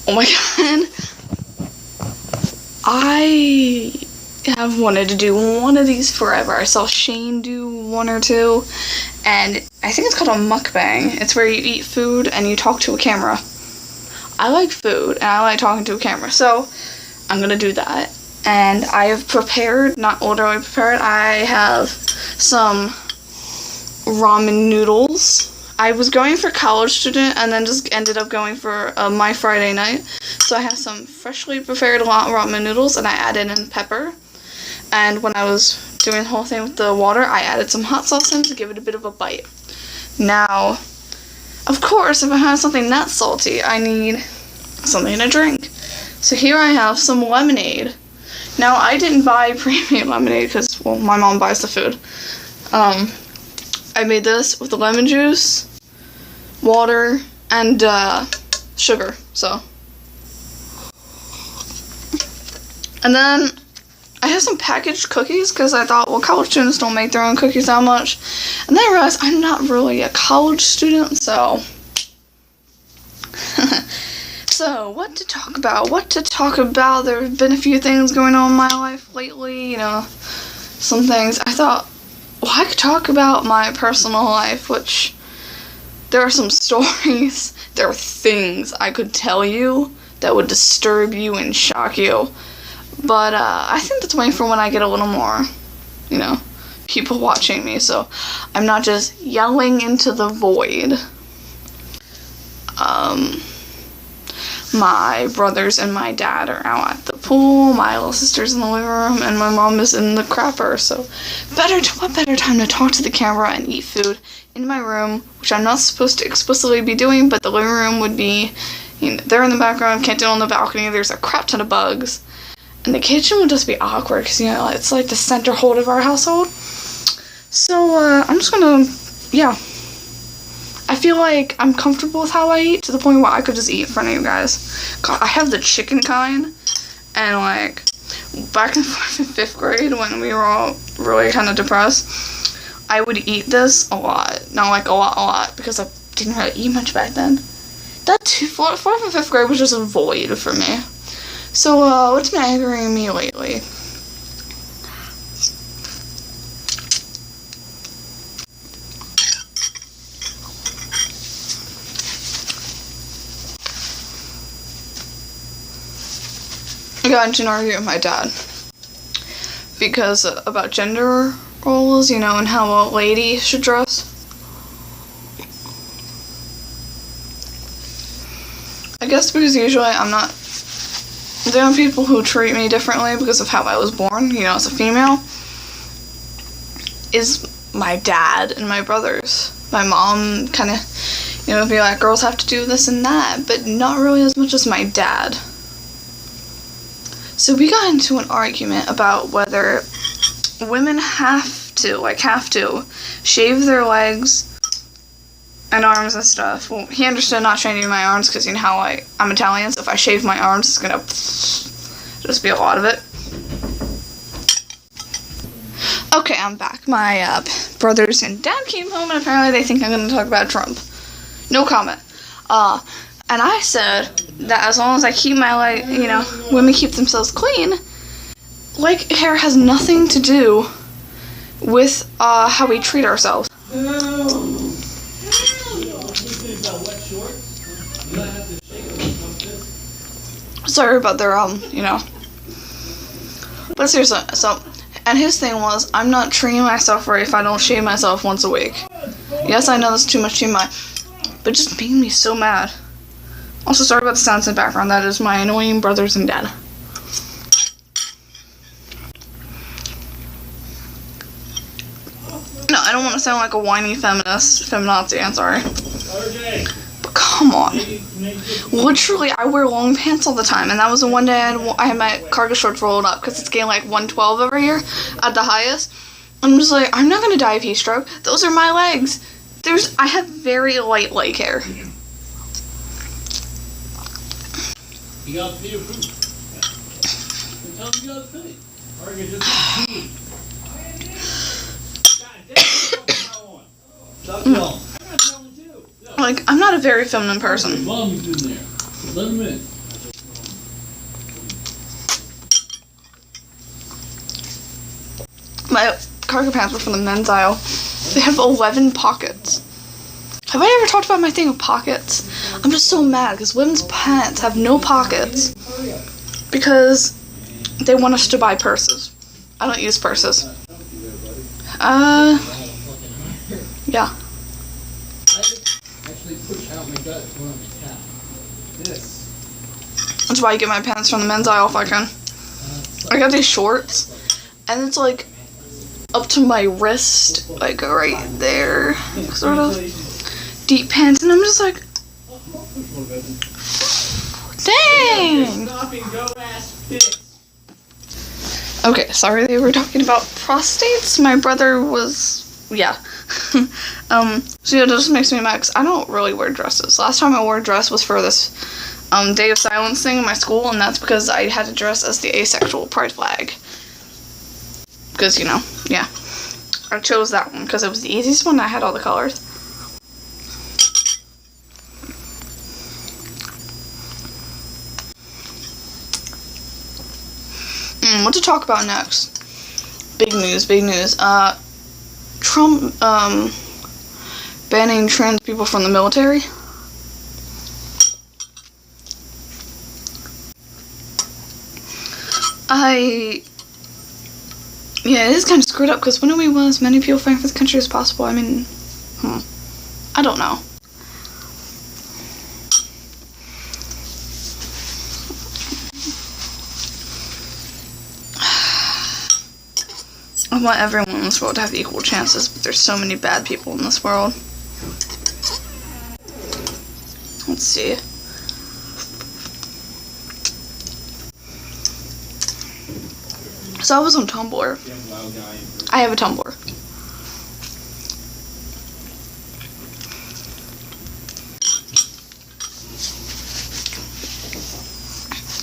Oh my god. I have wanted to do one of these forever. I saw Shane do one or two, and I think it's called a mukbang. It's where you eat food and you talk to a camera. I like food and I like talking to a camera, so I'm gonna do that. And I have prepared, not literally prepared, I have some ramen noodles. I was going for college student and then just ended up going for my Friday night. So I have some freshly prepared ramen noodles and I added in pepper. And when I was doing the whole thing with the water, I added some hot sauce in to give it a bit of a bite. Now, of course, if I have something that salty, I need something to drink. So here I have some lemonade. Now, I didn't buy premium lemonade because, well, my mom buys the food. I made this with the lemon juice, water, and sugar, so. And then I have some packaged cookies because I thought, well, college students don't make their own cookies that much. And then I realized I'm not really a college student, so. So, what to talk about? There have been a few things going on in my life lately, you know, some things. I thought, well, I could talk about my personal life, which there are some stories, there are things I could tell you that would disturb you and shock you. But I think that's waiting for when I get a little more, you know, people watching me, so I'm not just yelling into the void. My brothers and my dad are out at the pool, my little sister's in the living room, and my mom is in the crapper, so what better time to talk to the camera and eat food in my room, which I'm not supposed to explicitly be doing, but the living room would be, you know, they're in the background, can't do it on the balcony, there's a crap ton of bugs, and the kitchen would just be awkward, because, you know, it's like the center hold of our household. So, I'm just gonna, yeah. I feel like I'm comfortable with how I eat to the point where I could just eat in front of you guys. God, I have the chicken kind, and like, back in 4th and 5th grade when we were all really kind of depressed, I would eat this a lot. Not like a lot, because I didn't really eat much back then. That 4th and 5th grade was just a void for me. So, what's been angering me lately? I got into an argument with my dad because about gender roles, you know, and how a lady should dress. I guess because usually I'm not, there are people who treat me differently because of how I was born, you know, as a female, is my dad and my brothers. My mom kind of, you know, be like, girls have to do this and that, but not really as much as my dad. So we got into an argument about whether women have to shave their legs and arms and stuff. Well, he understood not shaving my arms because, you know how I'm Italian, so if I shave my arms, it's gonna just be a lot of it. Okay, I'm back. My brothers and dad came home, and apparently they think I'm gonna talk about Trump. No comment. And I said that as long as I keep my leg, you know, women keep themselves clean, leg hair has nothing to do with how we treat ourselves. Sorry about their, you know. But seriously, so, and his thing was, I'm not treating myself right if I don't shave myself once a week. Yes, I know that's too much TMI, but it just made me so mad. Also, sorry about the sounds in the background. That is my annoying brothers and dad. No, I don't want to sound like a whiny feminazi, I'm sorry. But come on. Literally, I wear long pants all the time, and that was the one day I had my cargo shorts rolled up, because it's getting like 112 over here at the highest. I'm just like, I'm not going to die of heat stroke. Those are my legs. I have very light leg hair. You got to be approved. Tell them you got to pay. Or you just be. Like, I'm not a very feminine person. Mom's in there. Let him in. cargo pants were from the men's aisle. They have 11 pockets. Have I ever talked about my thing with pockets? I'm just so mad because women's pants have no pockets because they want us to buy purses. I don't use purses. Yeah. That's why I get my pants from the men's aisle if I can. I got these shorts, and it's like up to my wrist, like right there, sort of deep pants, and I'm just like, dang. Okay, sorry, they were talking about prostates. My brother was, yeah. So yeah, it just makes me mad because I don't really wear dresses. Last time I wore a dress was for this Day of Silence thing in my school, and that's because I had to dress as the asexual pride flag. Because, you know, yeah. I chose that one because it was the easiest one. I had all the colors. What to talk about next? Big news, big news. Trump, banning trans people from the military. Yeah, it is kind of screwed up because wouldn't we want as many people fighting for the country as possible? I mean, I don't know. I want everyone in this world to have equal chances, but there's so many bad people in this world. Let's see. So I was on Tumblr. I have a Tumblr.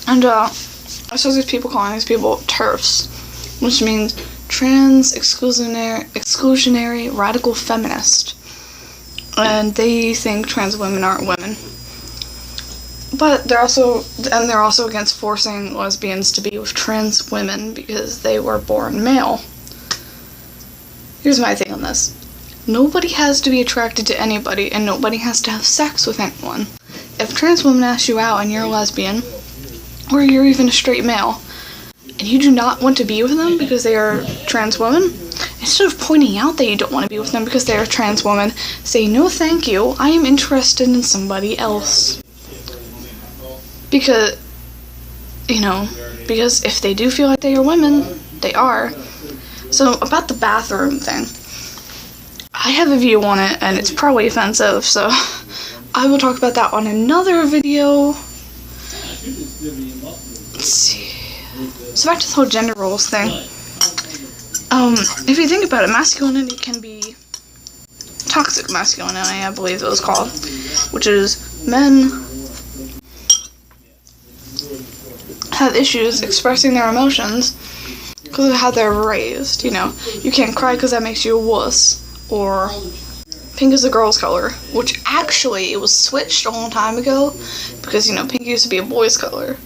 And I saw these people calling these people TERFs, which means trans exclusionary radical feminist. And they think trans women aren't women. But they're also against forcing lesbians to be with trans women because they were born male. Here's my thing on this. Nobody has to be attracted to anybody, and nobody has to have sex with anyone. If trans women ask you out and you're a lesbian, or you're even a straight male, and you do not want to be with them because they are trans women, instead of pointing out that you don't want to be with them because they are trans women, say, no thank you, I am interested in somebody else. Because, you know, because if they do feel like they are women, they are. So, about the bathroom thing, I have a view on it, and it's probably offensive, so I will talk about that on another video. Let's see. So back to the whole gender roles thing. If you think about it, masculinity can be toxic masculinity, I believe it was called, which is men have issues expressing their emotions because of how they're raised. You know, you can't cry because that makes you a wuss, or pink is a girl's color, which actually it was switched a long time ago because, you know, pink used to be a boy's color.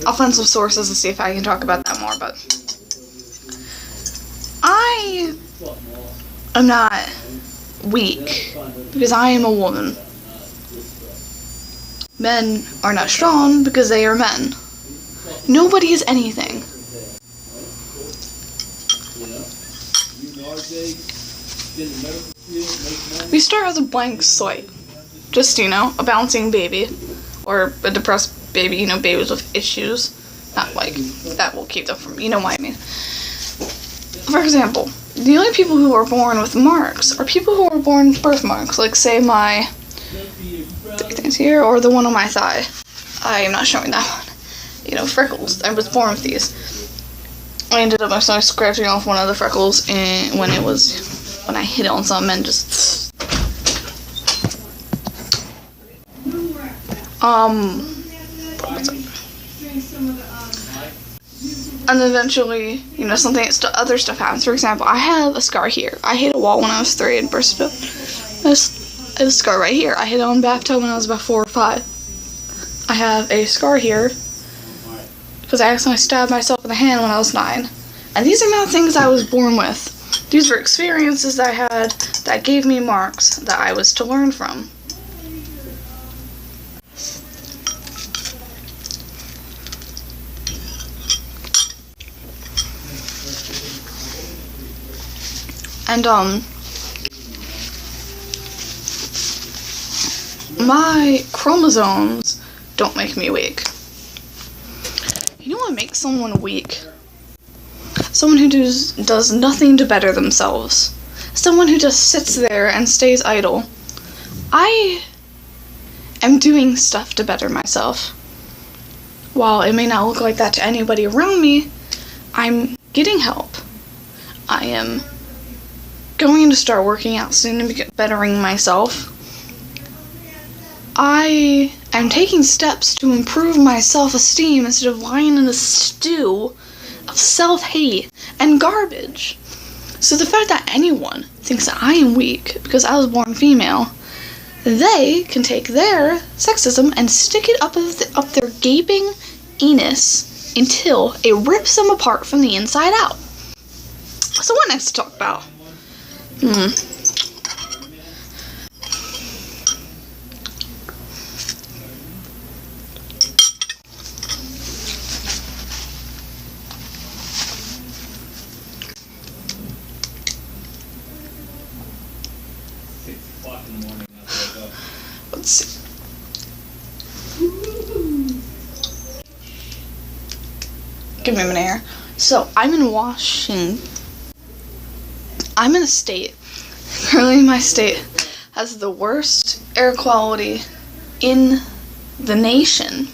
I'll find some sources to see if I can talk about that more, but I am not weak because I am a woman. Men are not strong because they are men. Nobody is anything. We start with a blank slate. Just, you know, a bouncing baby. Or a depressed baby, you know, babies with issues. Not like, that will keep them from, you know what I mean. For example, the only people who are born with marks are people who are born with birthmarks. Like, say, my things here, or the one on my thigh. I am not showing that one. You know, freckles. I was born with these. I ended up actually scratching off one of the freckles when I hit it on something and just... And eventually, you know, other stuff happens. For example, I have a scar here. I hit a wall when I was 3 and burst it. I have a scar right here. I hit it on a bathtub when I was about 4 or 5. I have a scar here because I accidentally stabbed myself in the hand when I was 9. And these are not things I was born with. These were experiences that I had that gave me marks that I was to learn from. And, my chromosomes don't make me weak. You know what makes someone weak? Someone who does nothing to better themselves. Someone who just sits there and stays idle. I am doing stuff to better myself. While it may not look like that to anybody around me, I'm getting help. I am going to start working out soon and bettering myself. I am taking steps to improve my self-esteem instead of lying in a stew of self-hate and garbage. So the fact that anyone thinks that I am weak because I was born female, they can take their sexism and stick it up their gaping anus until it rips them apart from the inside out. So what next to talk about? Let's see. Give me a minute here. So, I'm in Washington. I'm in a state. Currently, my state has the worst air quality in the nation.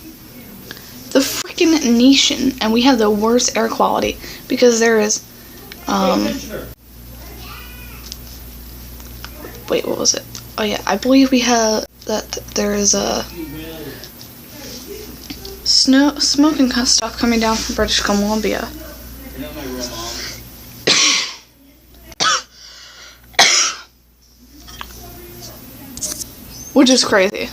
The freaking nation. And we have the worst air quality because there is, wait, what was it? Oh yeah, I believe we have that there is a smoke and stuff coming down from British Columbia. Which is crazy.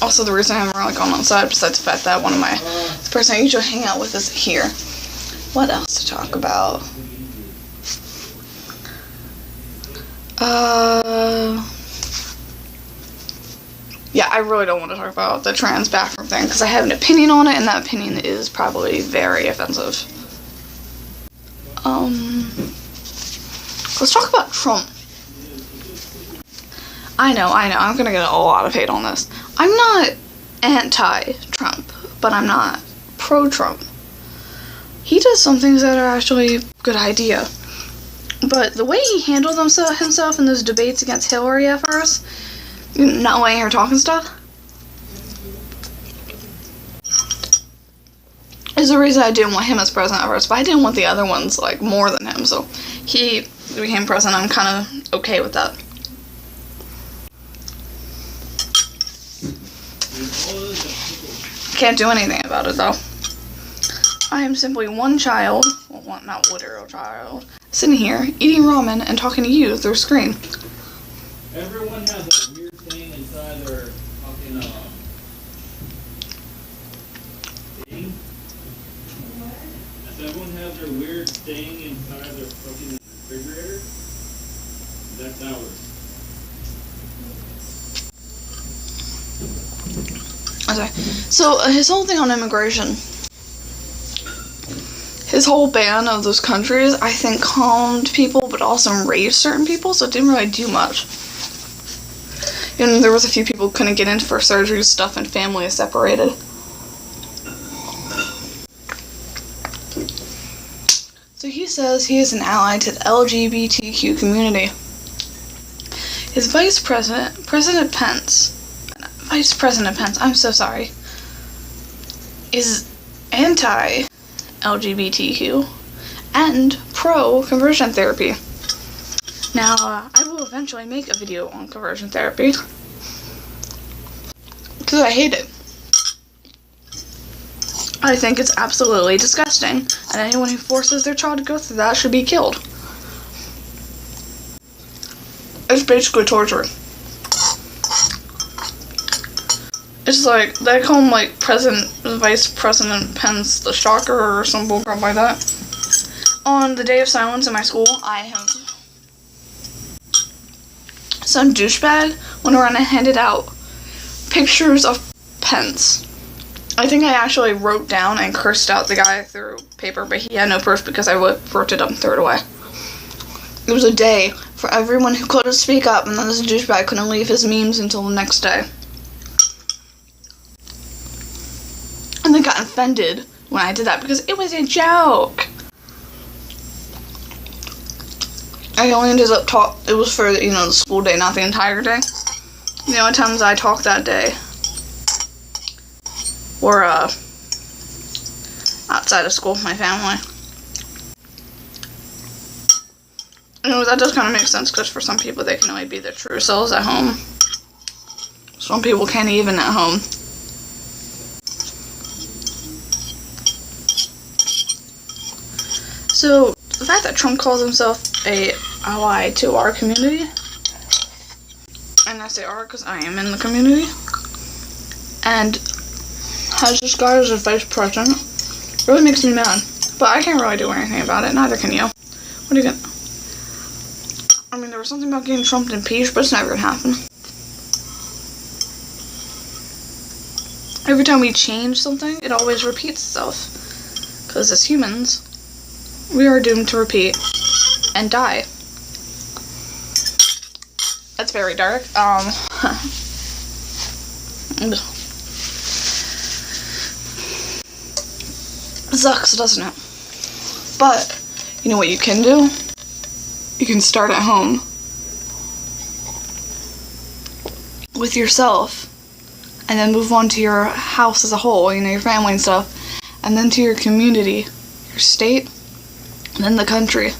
Also, the reason I haven't really gone outside, besides the fact that the person I usually hang out with is here. What else to talk about? Yeah, I really don't want to talk about the trans bathroom thing, because I have an opinion on it, and that opinion is probably very offensive. Let's talk about Trump. I know, I'm gonna get a lot of hate on this. I'm not anti-Trump, but I'm not pro-Trump. He does some things that are actually a good idea. But the way he handled himself in those debates against Hillary at first, not letting her talk and stuff, is the reason I didn't want him as president at first. But I didn't want the other ones, like, more than him. So he became president. I'm kind of okay with that. Can't do anything about it, though. I am simply one child, well, not literal child, sitting here, eating ramen, and talking to you through a screen. Everyone has that weird thing inside their fucking, thing. Does everyone have their weird thing inside their fucking refrigerator? That's ours. Okay, so his whole thing on immigration, his whole ban of those countries, I think calmed people, but also enraged certain people, so it didn't really do much. And there was a few people who couldn't get in for surgery stuff, and families separated. So he says he is an ally to the LGBTQ community. His Vice President Pence, I'm so sorry, is anti-LGBTQ and pro-conversion therapy. Now, I will eventually make a video on conversion therapy, because I hate it. I think it's absolutely disgusting, and anyone who forces their child to go through that should be killed. It's basically torture. It's like, they call him like Vice President Pence the Shocker or some bullcrap like that. On the day of silence in my school, I have some douchebag went around and handed out pictures of Pence. I think I actually wrote down and cursed out the guy through paper, but he had no proof because I wrote it up and threw it away. It was a day for everyone who couldn't speak up, and then this douchebag couldn't leave his memes until the next day. And they got offended when I did that because it was a joke. I only ended up it was for, the school day, not the entire day. The only times I talked that day were outside of school with my family. That does kind of make sense, because for some people they can only be their true selves at home. Some people can't even at home. So, the fact that Trump calls himself a ally to our community, and I say our because I am in the community, and has this guy as a vice president, really makes me mad. But I can't really do anything about it, neither can you. What are you gonna... I mean, there was something about getting Trump impeached, but it's never gonna happen. Every time we change something, it always repeats itself. Because as humans, we are doomed to repeat and die. That's very dark. Sucks, doesn't it? But, you know what you can do? You can start at home with yourself, and then move on to your house as a whole, your family and stuff, and then to your community, your state, and then the country.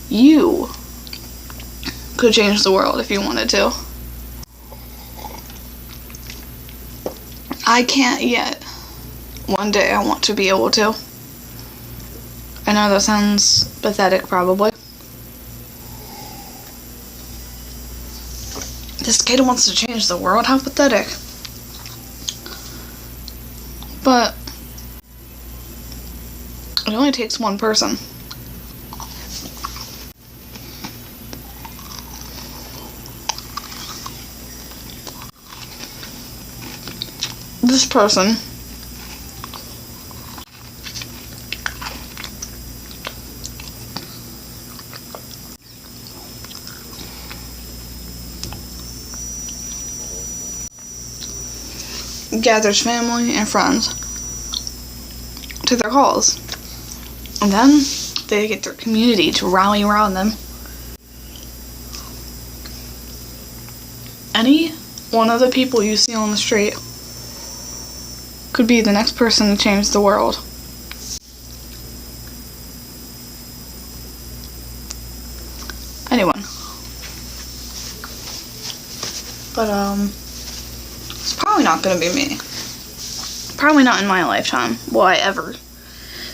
You could change the world if you wanted to. I can't yet. One day I want to be able to. I know that sounds pathetic, probably. This kid wants to change the world? How pathetic. But it only takes one person. This person gathers family and friends to their calls, and then they get their community to rally around them. Any one of the people you see on the street could be the next person to change the world. Anyone. But it's probably not gonna be me. Probably not in my lifetime will I ever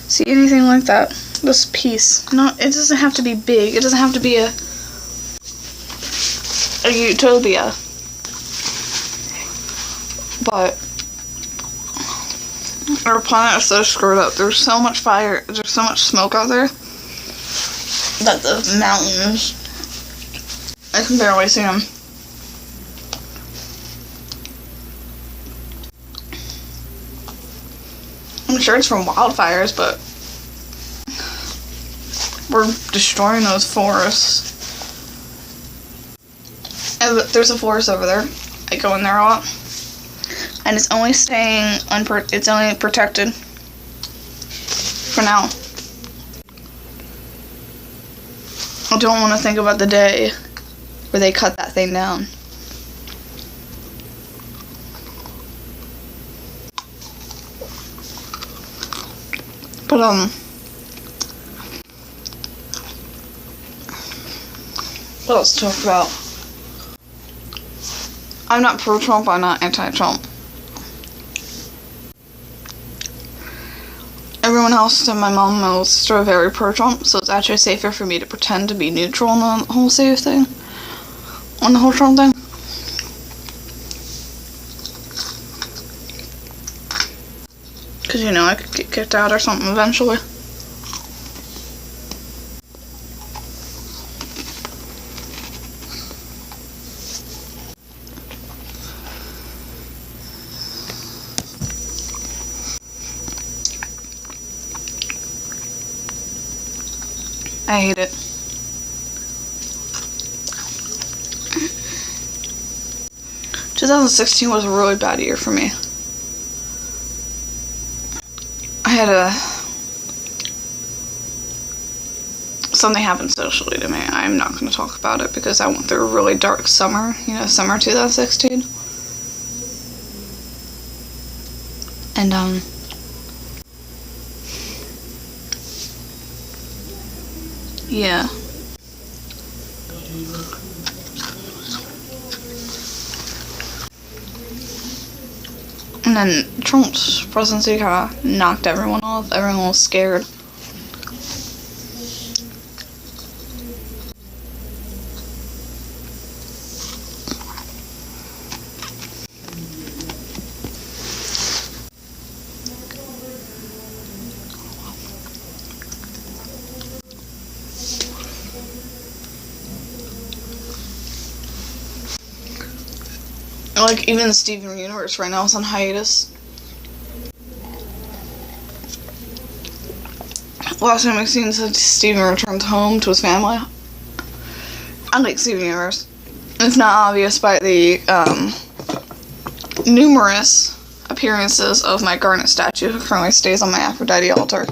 see anything like that. This piece. It doesn't have to be big. It doesn't have to be a utopia. But our planet is so screwed up. There's so much fire. There's so much smoke out there that the mountains, I can barely see them. I'm sure it's from wildfires, but we're destroying those forests. And there's a forest over there. I go in there a lot. And it's only it's only protected for now. I don't want to think about the day where they cut that thing down. But what else to talk about? I'm not pro-Trump, I'm not anti-Trump. everyone else and my mom and my little sister are very pro-Trump, so it's actually safer for me to pretend to be neutral on the whole safe thing. On the whole Trump thing. Because, you know, I could get kicked out or something eventually. I hate it. Two 2016 was a really bad year for me. I had something happened socially to me. I'm not going to talk about it because I went through a really dark summer, you know, summer 2016. And, yeah. And then Trump's presidency kind of knocked everyone off. Everyone was scared. Like, even the Steven Universe right now is on hiatus. Last time I seen said Steven returned home to his family. I like Steven Universe. It's not obvious by the numerous appearances of my Garnet statue, who currently stays on my Aphrodite altar.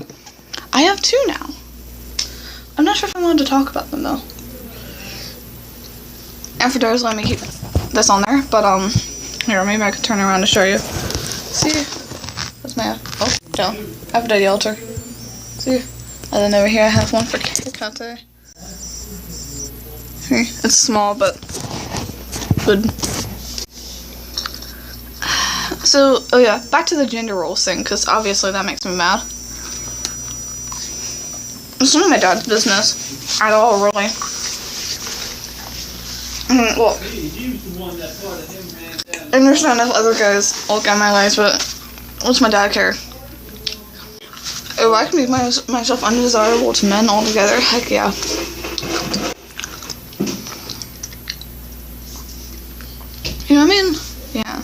I have two now. I'm not sure if I'm allowed to talk about them though. Aphrodite's letting me keep this on there, but here, maybe I could turn around to show you. See? That's my Aphrodite altar. See? And then over here I have one for Kate. Here, it's small but good. So, oh yeah, back to the gender roles thing, because obviously that makes me mad. It's none of my dad's business at all, really. Well, I understand if other guys look at my life, but what's my dad care? If I can make myself undesirable to men altogether, heck yeah. You know what I mean? Yeah.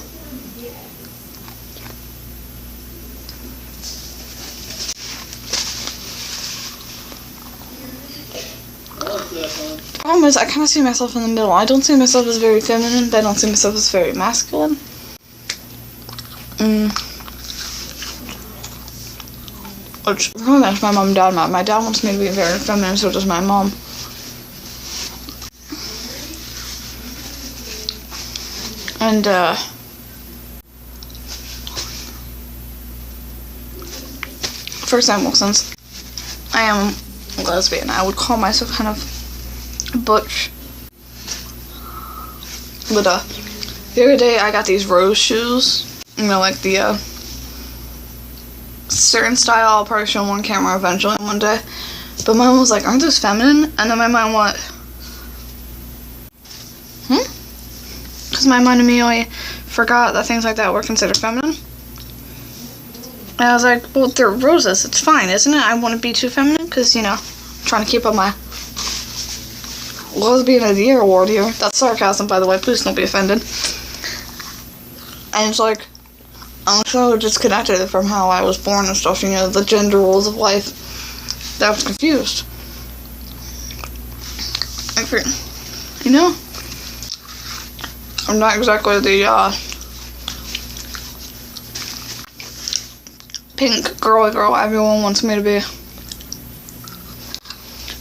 Problem is, I kind of see myself in the middle. I don't see myself as very feminine, but I don't see myself as very masculine. Which really makes my mom and dad mad. My dad wants me to be very feminine, so does my mom. And, for example, since I am a lesbian, I would call myself kind of butch. But, the other day I got these rose shoes. You know, like the, certain style. I'll probably show them on camera eventually one day. But my mom was like, aren't those feminine? And then my mind went, because my mind immediately forgot that things like that were considered feminine. And I was like, well, they're roses. It's fine, isn't it? I wouldn't be too feminine because, you know, I'm trying to keep up my lesbian of the year award here. That's sarcasm, by the way. Please don't be offended. And it's like, I'm so disconnected from how I was born and stuff, you know, the gender roles of life. That I was confused. You know? I'm not exactly the, pink girly girl everyone wants me to be.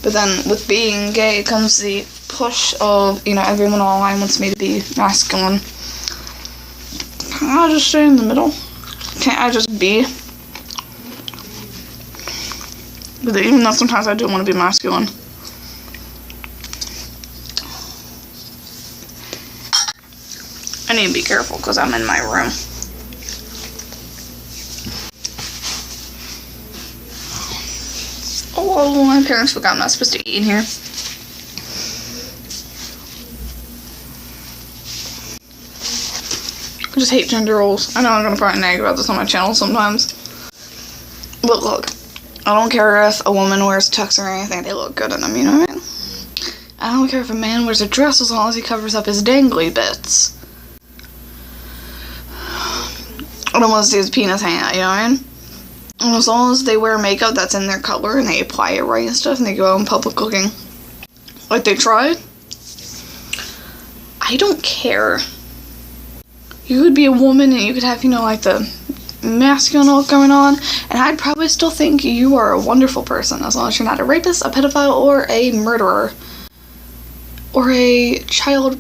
But then with being gay comes the push of, you know, everyone online wants me to be masculine. Can't I just stay in the middle? Can't I just be? But even though sometimes I do want to be masculine. I need to be careful because I'm in my room. Oh, my parents forgot I'm not supposed to eat in here. I just hate gender roles. I know I'm gonna probably nag about this on my channel sometimes. But look, I don't care if a woman wears tux or anything, they look good in them, you know what I mean? I don't care if a man wears a dress as long as he covers up his dangly bits. I don't want to see his penis hang out, you know what I mean? And as long as they wear makeup that's in their color and they apply it right and stuff and they go out in public looking like they tried, I don't care. You could be a woman and you could have, you know, like the masculine look going on, and I'd probably still think you are a wonderful person as long as you're not a rapist, a pedophile, or a murderer, or a child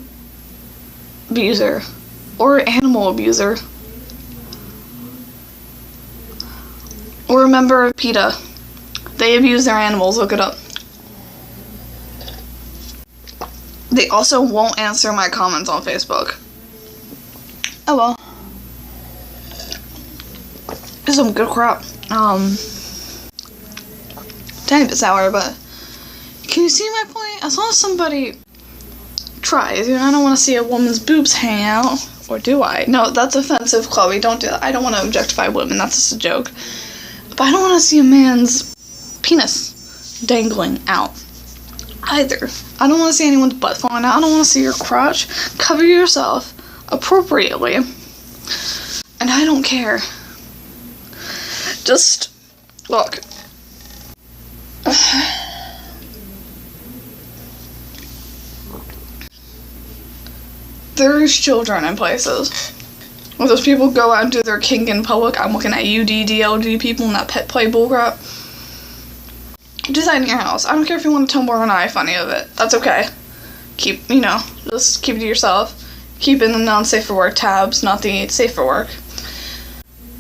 abuser, or animal abuser, or a member of PETA. They abuse their animals, look it up. They also won't answer my comments on Facebook. Oh well. This is some good crap. Tiny bit sour, but can you see my point? As long as somebody tries, you know, I don't want to see a woman's boobs hang out. Or do I? No, that's offensive, Chloe. Don't do that. I don't want to objectify women. That's just a joke. But I don't want to see a man's penis dangling out either. I don't want to see anyone's butt falling out. I don't want to see your crotch. Cover yourself appropriately. And I don't care. Just look. There's children in places. When those people go out and do their kink in public, I'm looking at UDDLD people and that pet play bullcrap. Do that in your house. I don't care if you want to tell more than I funny of it. That's okay. Keep, you know, just keep it to yourself. Keep in the non-safe for work tabs, not the safe for work.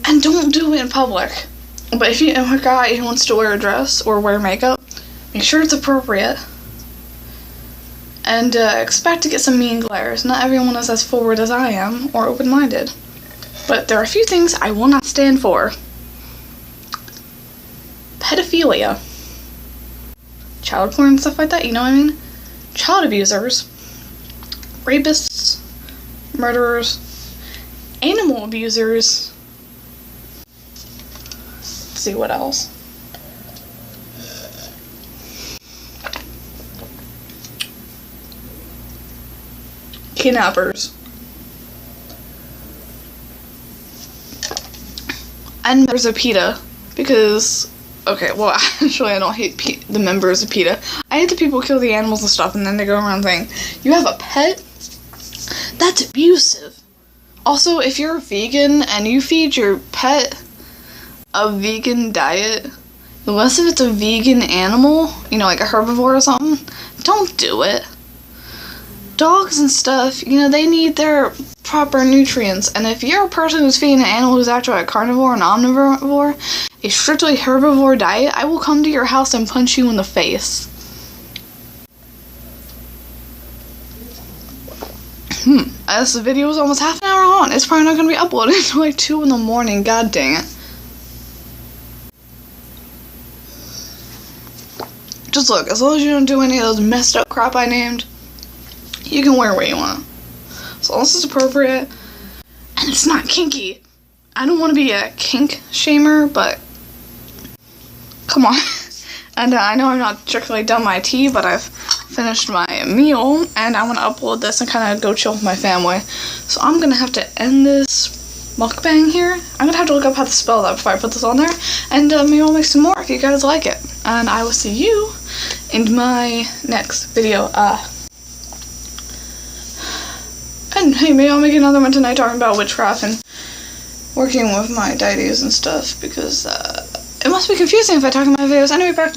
And don't do it in public. But if you're a guy who wants to wear a dress or wear makeup, make sure it's appropriate. And expect to get some mean glares. Not everyone is as forward as I am, or open-minded. But there are a few things I will not stand for. Pedophilia. Child porn and stuff like that, you know what I mean? Child abusers. Rapists. Murderers. Animal abusers. Let's see what else. Kidnappers. And members of PETA, because, okay, well, actually, I don't hate the members of PETA. I hate the people who kill the animals and stuff, and then they go around saying, you have a pet? That's abusive. Also, if you're a vegan and you feed your pet a vegan diet, unless if it's a vegan animal, you know, like a herbivore or something, don't do it. Dogs and stuff, you know, they need their proper nutrients, and if you're a person who's feeding an animal who's actually a carnivore, an omnivore, a strictly herbivore diet, I will come to your house and punch you in the face. This video is almost half an hour long. It's probably not going to be uploaded until like 2 in the morning, god dang it. Just look, as long as you don't do any of those messed up crap I named, you can wear what you want. As long as it's appropriate, and it's not kinky. I don't want to be a kink shamer, but come on. And I know I'm not strictly done my tea, but I've finished my meal, and I want to upload this and kind of go chill with my family. So I'm going to have to end this mukbang here. I'm going to have to look up how to spell that before I put this on there, and maybe I'll make some more if you guys like it. And I will see you in my next video. And hey, maybe I'll make another one tonight talking about witchcraft and working with my deities and stuff, because it must be confusing if I talk in my videos. Anyway, back